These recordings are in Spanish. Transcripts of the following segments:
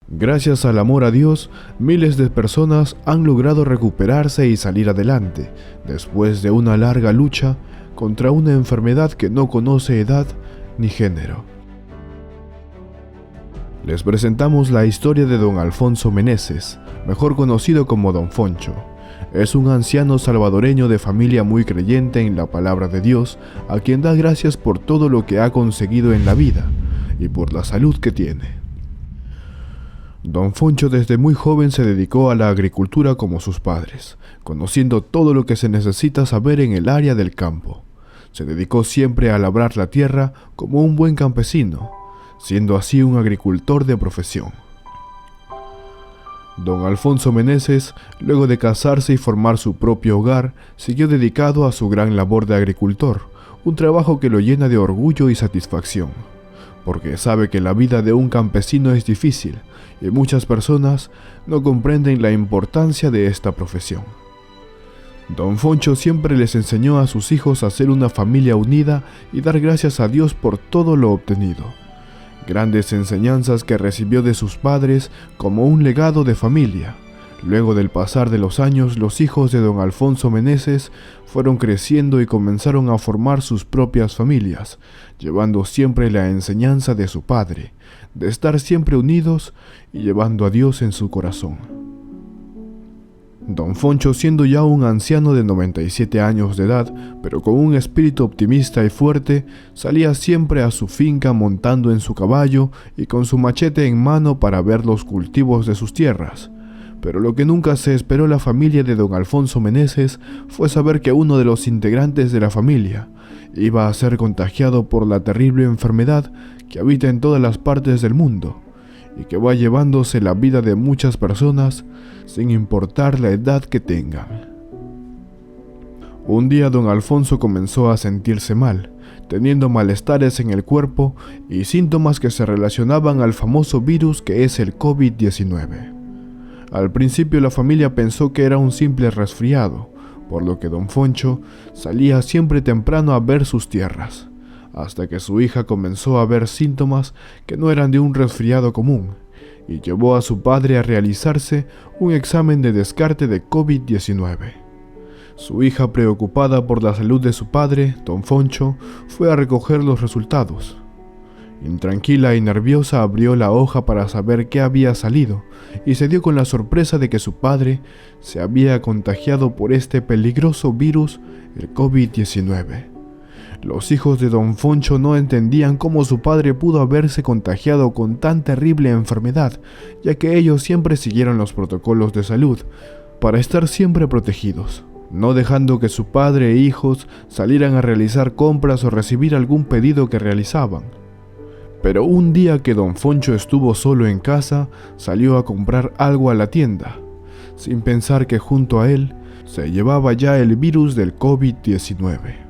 Gracias al amor a Dios, miles de personas han logrado recuperarse y salir adelante, después de una larga lucha contra una enfermedad que no conoce edad ni género. Les presentamos la historia de don Alfonso Meneses, mejor conocido como Don Foncho. Es un anciano salvadoreño de familia muy creyente en la palabra de Dios, a quien da gracias por todo lo que ha conseguido en la vida y por la salud que tiene. Don Foncho desde muy joven se dedicó a la agricultura como sus padres, conociendo todo lo que se necesita saber en el área del campo. Se dedicó siempre a labrar la tierra como un buen campesino, siendo así un agricultor de profesión. Don Alfonso Meneses, luego de casarse y formar su propio hogar, siguió dedicado a su gran labor de agricultor, un trabajo que lo llena de orgullo y satisfacción, porque sabe que la vida de un campesino es difícil y muchas personas no comprenden la importancia de esta profesión. Don Foncho siempre les enseñó a sus hijos a ser una familia unida y dar gracias a Dios por todo lo obtenido. Grandes enseñanzas que recibió de sus padres como un legado de familia. Luego del pasar de los años, los hijos de don Alfonso Meneses fueron creciendo y comenzaron a formar sus propias familias, llevando siempre la enseñanza de su padre, de estar siempre unidos y llevando a Dios en su corazón. Don Foncho, siendo ya un anciano de 97 años de edad, pero con un espíritu optimista y fuerte, salía siempre a su finca montando en su caballo y con su machete en mano para ver los cultivos de sus tierras. Pero lo que nunca se esperó la familia de don Alfonso Meneses fue saber que uno de los integrantes de la familia iba a ser contagiado por la terrible enfermedad que habita en todas las partes del mundo y que va llevándose la vida de muchas personas sin importar la edad que tengan. Un día don Alfonso comenzó a sentirse mal, teniendo malestares en el cuerpo y síntomas que se relacionaban al famoso virus que es el COVID-19. Al principio la familia pensó que era un simple resfriado, por lo que don Foncho salía siempre temprano a ver sus tierras, hasta que su hija comenzó a ver síntomas que no eran de un resfriado común, y llevó a su padre a realizarse un examen de descarte de COVID-19. Su hija, preocupada por la salud de su padre, don Foncho, fue a recoger los resultados. Intranquila y nerviosa abrió la hoja para saber qué había salido y se dio con la sorpresa de que su padre se había contagiado por este peligroso virus, el COVID-19. Los hijos de don Foncho no entendían cómo su padre pudo haberse contagiado con tan terrible enfermedad, ya que ellos siempre siguieron los protocolos de salud para estar siempre protegidos, no dejando que su padre e hijos salieran a realizar compras o recibir algún pedido que realizaban. Pero un día que don Foncho estuvo solo en casa, salió a comprar algo a la tienda, sin pensar que junto a él se llevaba ya el virus del COVID-19.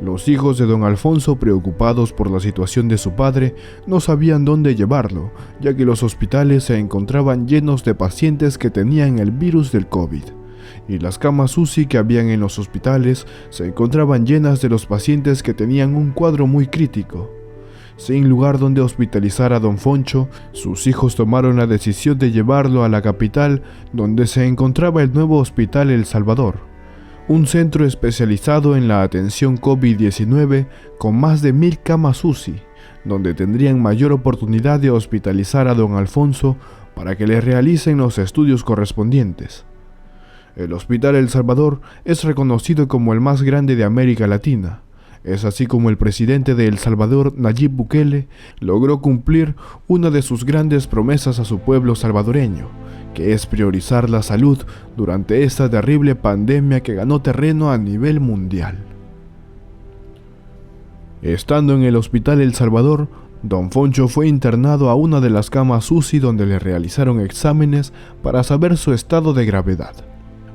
Los hijos de don Alfonso, preocupados por la situación de su padre, no sabían dónde llevarlo, ya que los hospitales se encontraban llenos de pacientes que tenían el virus del COVID, y las camas UCI que habían en los hospitales se encontraban llenas de los pacientes que tenían un cuadro muy crítico. Sin lugar donde hospitalizar a don Foncho, sus hijos tomaron la decisión de llevarlo a la capital, donde se encontraba el nuevo Hospital El Salvador, un centro especializado en la atención COVID-19 con más de 1000 camas UCI, donde tendrían mayor oportunidad de hospitalizar a don Alfonso para que le realicen los estudios correspondientes. El Hospital El Salvador es reconocido como el más grande de América Latina. Es así como el presidente de El Salvador, Nayib Bukele, logró cumplir una de sus grandes promesas a su pueblo salvadoreño, que es priorizar la salud durante esta terrible pandemia que ganó terreno a nivel mundial. Estando en el Hospital El Salvador, don Foncho fue internado a una de las camas UCI donde le realizaron exámenes para saber su estado de gravedad,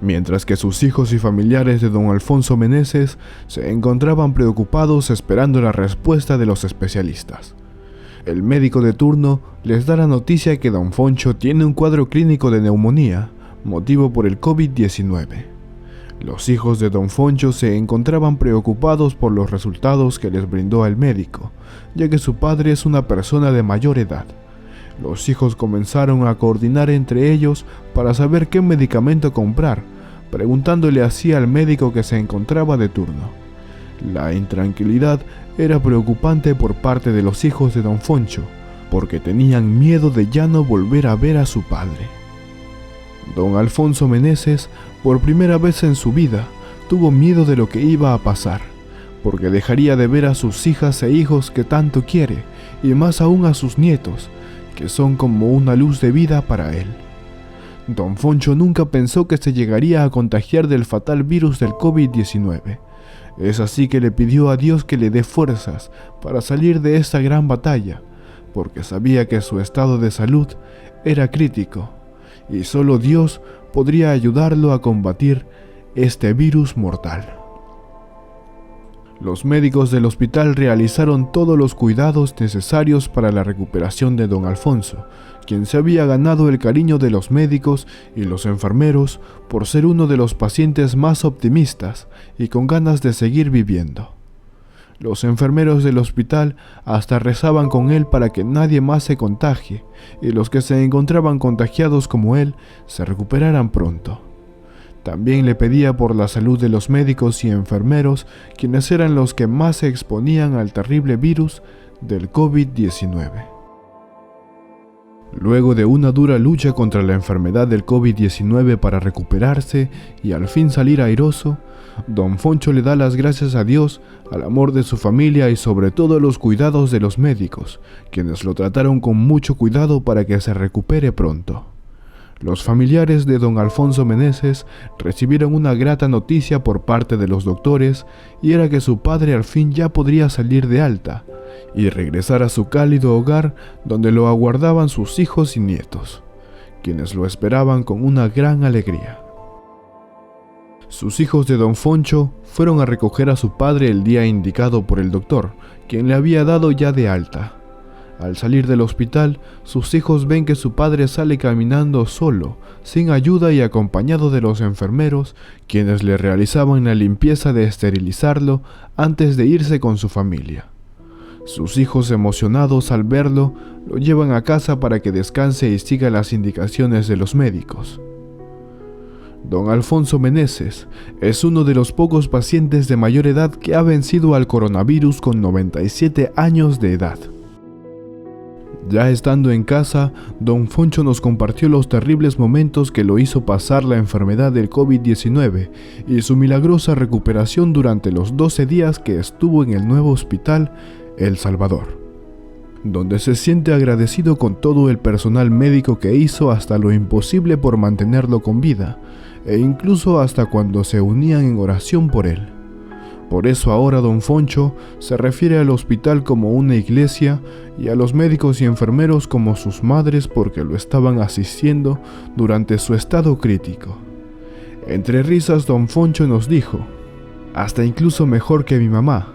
mientras que sus hijos y familiares de don Alfonso Meneses se encontraban preocupados esperando la respuesta de los especialistas. El médico de turno les da la noticia que don Foncho tiene un cuadro clínico de neumonía, motivo por el COVID-19. Los hijos de don Foncho se encontraban preocupados por los resultados que les brindó el médico, ya que su padre es una persona de mayor edad. Los hijos comenzaron a coordinar entre ellos para saber qué medicamento comprar, preguntándole así al médico que se encontraba de turno. La intranquilidad era preocupante por parte de los hijos de don Foncho, porque tenían miedo de ya no volver a ver a su padre. Don Alfonso Meneses, por primera vez en su vida, tuvo miedo de lo que iba a pasar, porque dejaría de ver a sus hijas e hijos que tanto quiere, y más aún a sus nietos, que son como una luz de vida para él. Don Foncho nunca pensó que se llegaría a contagiar del fatal virus del COVID-19. Es así que le pidió a Dios que le dé fuerzas para salir de esta gran batalla, porque sabía que su estado de salud era crítico, y solo Dios podría ayudarlo a combatir este virus mortal. Los médicos del hospital realizaron todos los cuidados necesarios para la recuperación de don Alfonso, quien se había ganado el cariño de los médicos y los enfermeros por ser uno de los pacientes más optimistas y con ganas de seguir viviendo. Los enfermeros del hospital hasta rezaban con él para que nadie más se contagie, y los que se encontraban contagiados como él se recuperaran pronto. También le pedía por la salud de los médicos y enfermeros, quienes eran los que más se exponían al terrible virus del COVID-19. Luego de una dura lucha contra la enfermedad del COVID-19 para recuperarse y al fin salir airoso, don Foncho le da las gracias a Dios, al amor de su familia y sobre todo a los cuidados de los médicos, quienes lo trataron con mucho cuidado para que se recupere pronto. Los familiares de don Alfonso Meneses recibieron una grata noticia por parte de los doctores, y era que su padre al fin ya podría salir de alta y regresar a su cálido hogar donde lo aguardaban sus hijos y nietos, quienes lo esperaban con una gran alegría. Sus hijos de don Foncho fueron a recoger a su padre el día indicado por el doctor, quien le había dado ya de alta. Al salir del hospital, sus hijos ven que su padre sale caminando solo, sin ayuda y acompañado de los enfermeros, quienes le realizaban la limpieza de esterilizarlo antes de irse con su familia. Sus hijos, emocionados al verlo, lo llevan a casa para que descanse y siga las indicaciones de los médicos. Don Alfonso Meneses es uno de los pocos pacientes de mayor edad que ha vencido al coronavirus con 97 años de edad. Ya estando en casa, don Foncho nos compartió los terribles momentos que lo hizo pasar la enfermedad del COVID-19 y su milagrosa recuperación durante los 12 días que estuvo en el nuevo hospital El Salvador, donde se siente agradecido con todo el personal médico que hizo hasta lo imposible por mantenerlo con vida, e incluso hasta cuando se unían en oración por él. Por eso ahora don Foncho se refiere al hospital como una iglesia y a los médicos y enfermeros como sus madres, porque lo estaban asistiendo durante su estado crítico. Entre risas, don Foncho nos dijo: hasta incluso mejor que mi mamá.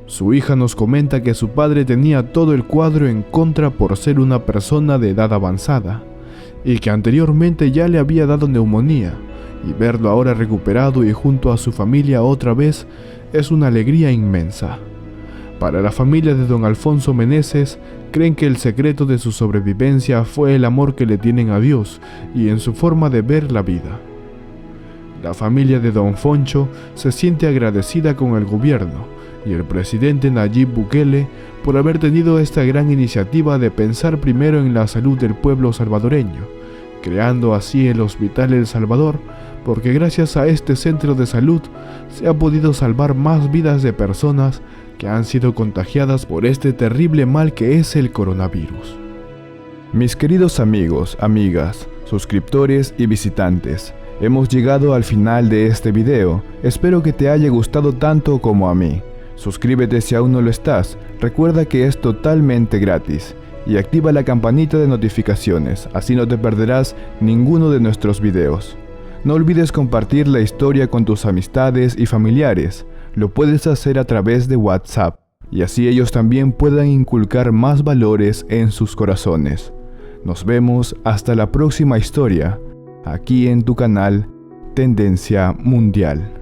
Su hija nos comenta que su padre tenía todo el cuadro en contra por ser una persona de edad avanzada, y que anteriormente ya le había dado neumonía, y verlo ahora recuperado y junto a su familia otra vez es una alegría inmensa. Para la familia de don Alfonso Meneses, creen que el secreto de su sobrevivencia fue el amor que le tienen a Dios y en su forma de ver la vida. La familia de don Foncho se siente agradecida con el gobierno y el presidente Nayib Bukele por haber tenido esta gran iniciativa de pensar primero en la salud del pueblo salvadoreño, creando así el Hospital El Salvador, porque gracias a este centro de salud se ha podido salvar más vidas de personas que han sido contagiadas por este terrible mal que es el coronavirus. Mis queridos amigos, amigas, suscriptores y visitantes, hemos llegado al final de este video. Espero que te haya gustado tanto como a mí. Suscríbete si aún no lo estás, recuerda que es totalmente gratis, y activa la campanita de notificaciones, así no te perderás ninguno de nuestros videos. No olvides compartir la historia con tus amistades y familiares. Lo puedes hacer a través de WhatsApp, y así ellos también puedan inculcar más valores en sus corazones. Nos vemos hasta la próxima historia, aquí en tu canal Tendencia Mundial.